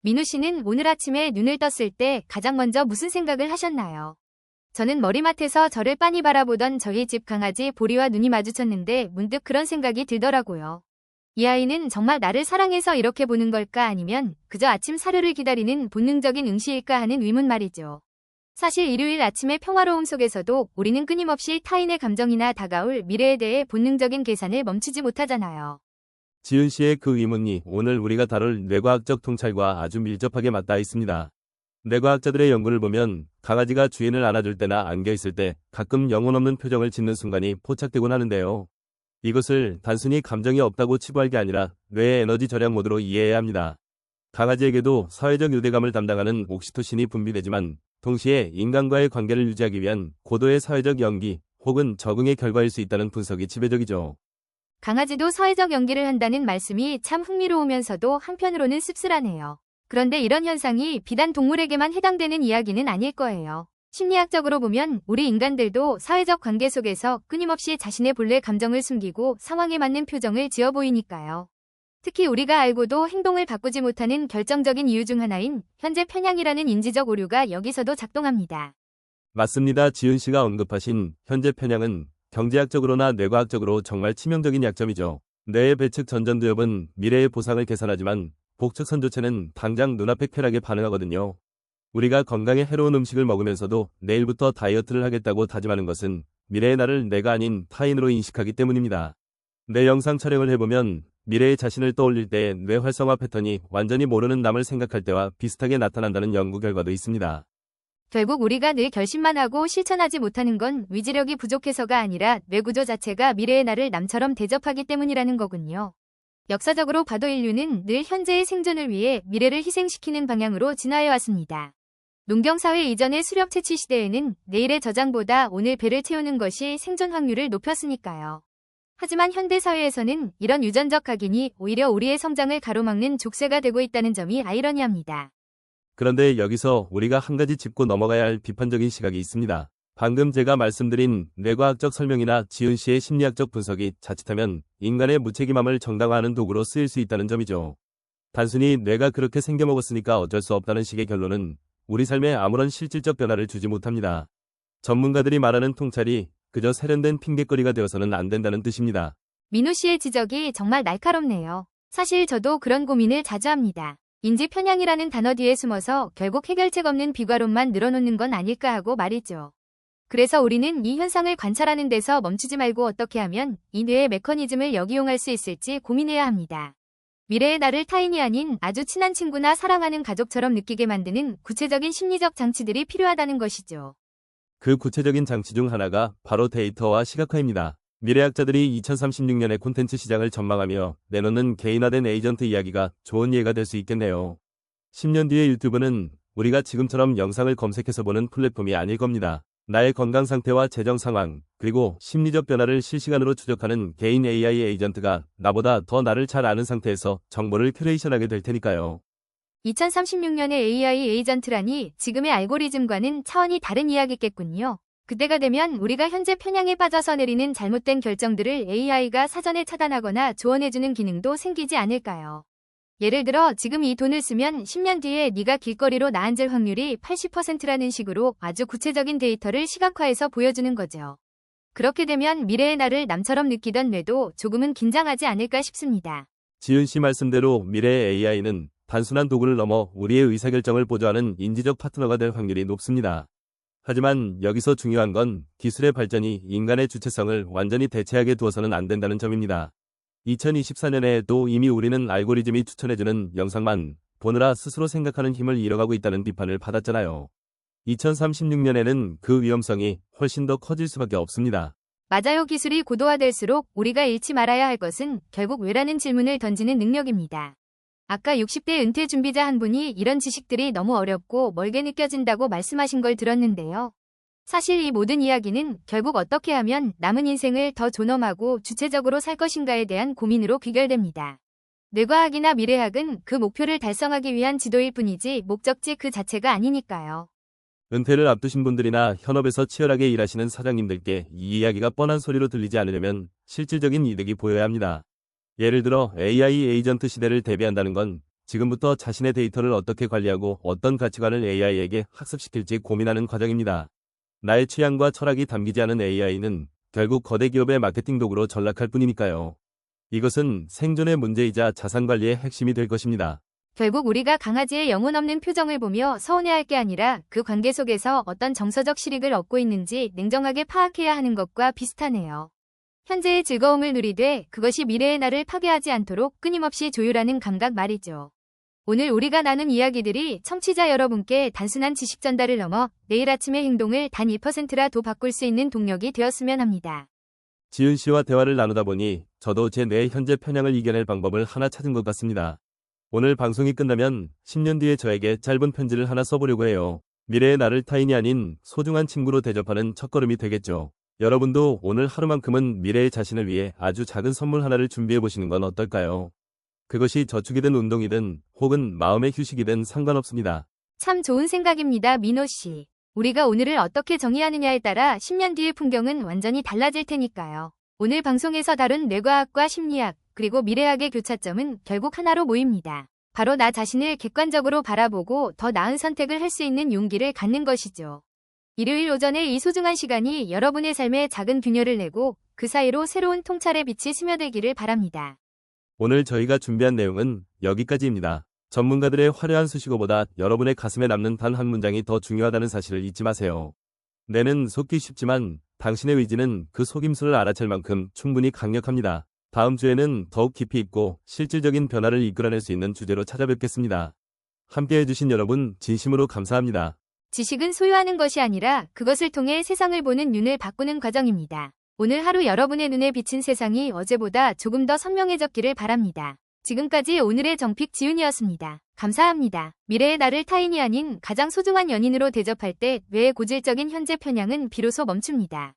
민우 씨는 오늘 아침에 눈을 떴을 때 가장 먼저 무슨 생각을 하셨나요? 저는 머리맡에서 저를 빤히 바라보던 저희 집 강아지 보리와 눈이 마주쳤는데 문득 그런 생각이 들더라고요. 이 아이는 정말 나를 사랑해서 이렇게 보는 걸까 아니면 그저 아침 사료를 기다리는 본능적인 응시일까 하는 의문 말이죠. 사실 일요일 아침의 평화로움 속에서도 우리는 끊임없이 타인의 감정이나 다가올 미래에 대해 본능적인 계산을 멈추지 못하잖아요. 지은 씨의 그 의문이 오늘 우리가 다룰 뇌과학적 통찰과 아주 밀접하게 맞닿아 있습니다. 뇌과학자들의 연구를 보면 강아지가 주인을 안아줄 때나 안겨있을 때 가끔 영혼 없는 표정을 짓는 순간이 포착되곤 하는데요. 이것을 단순히 감정이 없다고 치부할 게 아니라 뇌의 에너지 절약 모드로 이해해야 합니다. 강아지에게도 사회적 유대감을 담당하는 옥시토신이 분비되지만 동시에 인간과의 관계를 유지하기 위한 고도의 사회적 연기 혹은 적응의 결과일 수 있다는 분석이 지배적이죠. 강아지도 사회적 연기를 한다는 말씀이 참 흥미로우면서도 한편으로는 씁쓸하네요. 그런데 이런 현상이 비단 동물에게만 해당되는 이야기는 아닐 거예요. 심리학적으로 보면 우리 인간들도 사회적 관계 속에서 끊임없이 자신의 본래 감정을 숨기고 상황에 맞는 표정을 지어 보이니까요. 특히 우리가 알고도 행동을 바꾸지 못하는 결정적인 이유 중 하나인 현재 편향이라는 인지적 오류가 여기서도 작동합니다. 맞습니다. 지은 씨가 언급하신 현재 편향은 경제학적으로나 뇌과학적으로 정말 치명적인 약점이죠. 뇌의 배측 전전두엽은 미래의 보상을 계산하지만 복측 선조체는 당장 눈앞의 쾌락에 반응하거든요. 우리가 건강에 해로운 음식을 먹으면서도 내일부터 다이어트를 하겠다고 다짐하는 것은 미래의 나를 내가 아닌 타인으로 인식하기 때문입니다. 뇌 영상 촬영을 해보면 미래의 자신을 떠올릴 때의 뇌 활성화 패턴이 완전히 모르는 남을 생각할 때와 비슷하게 나타난다는 연구 결과도 있습니다. 결국 우리가 늘 결심만 하고 실천하지 못하는 건 위지력이 부족해서가 아니라 뇌 구조 자체가 미래의 나를 남처럼 대접하기 때문이라는 거군요. 역사적으로 봐도 인류는 늘 현재의 생존을 위해 미래를 희생시키는 방향으로 진화해 왔습니다. 농경사회 이전의 수렵 채취 시대에는 내일의 저장보다 오늘 배를 채우는 것이 생존 확률을 높였으니까요. 하지만 현대사회에서는 이런 유전적 각인이 오히려 우리의 성장을 가로막는 족쇄가 되고 있다는 점이 아이러니합니다. 그런데 여기서 우리가 한 가지 짚고 넘어가야 할 비판적인 시각이 있습니다. 방금 제가 말씀드린 뇌과학적 설명이나 지은 씨의 심리학적 분석이 자칫하면 인간의 무책임함을 정당화하는 도구로 쓰일 수 있다는 점이죠. 단순히 뇌가 그렇게 생겨먹었으니까 어쩔 수 없다는 식의 결론은 우리 삶에 아무런 실질적 변화를 주지 못합니다. 전문가들이 말하는 통찰이 그저 세련된 핑곗거리가 되어서는 안 된다는 뜻입니다. 민우 씨의 지적이 정말 날카롭네요. 사실 저도 그런 고민을 자주 합니다. 인지 편향이라는 단어 뒤에 숨어서 결국 해결책 없는 비과론만 늘어놓는 건 아닐까 하고 말이죠. 그래서 우리는 이 현상을 관찰하는 데서 멈추지 말고 어떻게 하면 이 뇌의 메커니즘을 역이용할 수 있을지 고민해야 합니다. 미래의 나를 타인이 아닌 아주 친한 친구나 사랑하는 가족처럼 느끼게 만드는 구체적인 심리적 장치들이 필요하다는 것이죠. 그 구체적인 장치 중 하나가 바로 데이터와 시각화입니다. 미래학자들이 2036년의 콘텐츠 시장을 전망하며 내놓는 개인화된 에이전트 이야기가 좋은 예가 될 수 있겠네요. 10년 뒤의 유튜브는 우리가 지금처럼 영상을 검색해서 보는 플랫폼이 아닐 겁니다. 나의 건강 상태와 재정 상황, 그리고 심리적 변화를 실시간으로 추적하는 개인 AI 에이전트가 나보다 더 나를 잘 아는 상태에서 정보를 큐레이션하게 될 테니까요. 2036년의 AI 에이전트라니 지금의 알고리즘과는 차원이 다른 이야기겠군요. 그때가 되면 우리가 현재 편향에 빠져서 내리는 잘못된 결정들을 AI가 사전에 차단하거나 조언해주는 기능도 생기지 않을까요? 예를 들어 지금 이 돈을 쓰면 10년 뒤에 네가 길거리로 나앉을 확률이 80%라는 식으로 아주 구체적인 데이터를 시각화해서 보여주는 거죠. 그렇게 되면 미래의 나를 남처럼 느끼던 뇌도 조금은 긴장하지 않을까 싶습니다. 지은 씨 말씀대로 미래의 AI는 단순한 도구를 넘어 우리의 의사결정을 보조하는 인지적 파트너가 될 확률이 높습니다. 하지만 여기서 중요한 건 기술의 발전이 인간의 주체성을 완전히 대체하게 두어서는 안 된다는 점입니다. 2024년에도 이미 우리는 알고리즘이 추천해주는 영상만 보느라 스스로 생각하는 힘을 잃어가고 있다는 비판을 받았잖아요. 2036년에는 그 위험성이 훨씬 더 커질 수밖에 없습니다. 맞아요. 기술이 고도화될수록 우리가 잃지 말아야 할 것은 결국 왜라는 질문을 던지는 능력입니다. 아까 60대 은퇴 준비자 한 분이 이런 지식들이 너무 어렵고 멀게 느껴진다고 말씀하신 걸 들었는데요. 사실 이 모든 이야기는 결국 어떻게 하면 남은 인생을 더 존엄하고 주체적으로 살 것인가에 대한 고민으로 귀결됩니다. 뇌과학이나 미래학은 그 목표를 달성하기 위한 지도일 뿐이지 목적지 그 자체가 아니니까요. 은퇴를 앞두신 분들이나 현업에서 치열하게 일하시는 사장님들께 이 이야기가 뻔한 소리로 들리지 않으려면 실질적인 이득이 보여야 합니다. 예를 들어 AI 에이전트 시대를 대비한다는 건 지금부터 자신의 데이터를 어떻게 관리하고 어떤 가치관을 AI에게 학습시킬지 고민하는 과정입니다. 나의 취향과 철학이 담기지 않은 AI는 결국 거대 기업의 마케팅 도구로 전락할 뿐이니까요. 이것은 생존의 문제이자 자산 관리의 핵심이 될 것입니다. 결국 우리가 강아지의 영혼 없는 표정을 보며 서운해할 게 아니라 그 관계 속에서 어떤 정서적 실익을 얻고 있는지 냉정하게 파악해야 하는 것과 비슷하네요. 현재의 즐거움을 누리되 그것이 미래의 나를 파괴하지 않도록 끊임없이 조율하는 감각 말이죠. 오늘 우리가 나눈 이야기들이 청취자 여러분께 단순한 지식 전달을 넘어 내일 아침의 행동을 단 2%라도 바꿀 수 있는 동력이 되었으면 합니다. 지은 씨와 대화를 나누다 보니 저도 제 뇌의 현재 편향을 이겨낼 방법을 하나 찾은 것 같습니다. 오늘 방송이 끝나면 10년 뒤에 저에게 짧은 편지를 하나 써보려고 해요. 미래의 나를 타인이 아닌 소중한 친구로 대접하는 첫걸음이 되겠죠. 여러분도 오늘 하루만큼은 미래의 자신을 위해 아주 작은 선물 하나를 준비해보시는 건 어떨까요? 그것이 저축이든 운동이든 혹은 마음의 휴식이든 상관없습니다. 참 좋은 생각입니다, 민호 씨. 우리가 오늘을 어떻게 정의하느냐에 따라 10년 뒤의 풍경은 완전히 달라질 테니까요. 오늘 방송에서 다룬 뇌과학과 심리학, 그리고 미래학의 교차점은 결국 하나로 모입니다. 바로 나 자신을 객관적으로 바라보고 더 나은 선택을 할 수 있는 용기를 갖는 것이죠. 일요일 오전에 이 소중한 시간이 여러분의 삶에 작은 균열을 내고 그 사이로 새로운 통찰의 빛이 스며들기를 바랍니다. 오늘 저희가 준비한 내용은 여기까지입니다. 전문가들의 화려한 수식어보다 여러분의 가슴에 남는 단 한 문장이 더 중요하다는 사실을 잊지 마세요. 뇌는 속기 쉽지만 당신의 의지는 그 속임수를 알아챌 만큼 충분히 강력합니다. 다음 주에는 더욱 깊이 있고 실질적인 변화를 이끌어낼 수 있는 주제로 찾아뵙겠습니다. 함께 해주신 여러분 진심으로 감사합니다. 지식은 소유하는 것이 아니라 그것을 통해 세상을 보는 눈을 바꾸는 과정입니다. 오늘 하루 여러분의 눈에 비친 세상이 어제보다 조금 더 선명해졌기를 바랍니다. 지금까지 오늘의 정픽 지훈이었습니다. 감사합니다. 미래의 나를 타인이 아닌 가장 소중한 연인으로 대접할 때 뇌의 고질적인 현재 편향은 비로소 멈춥니다.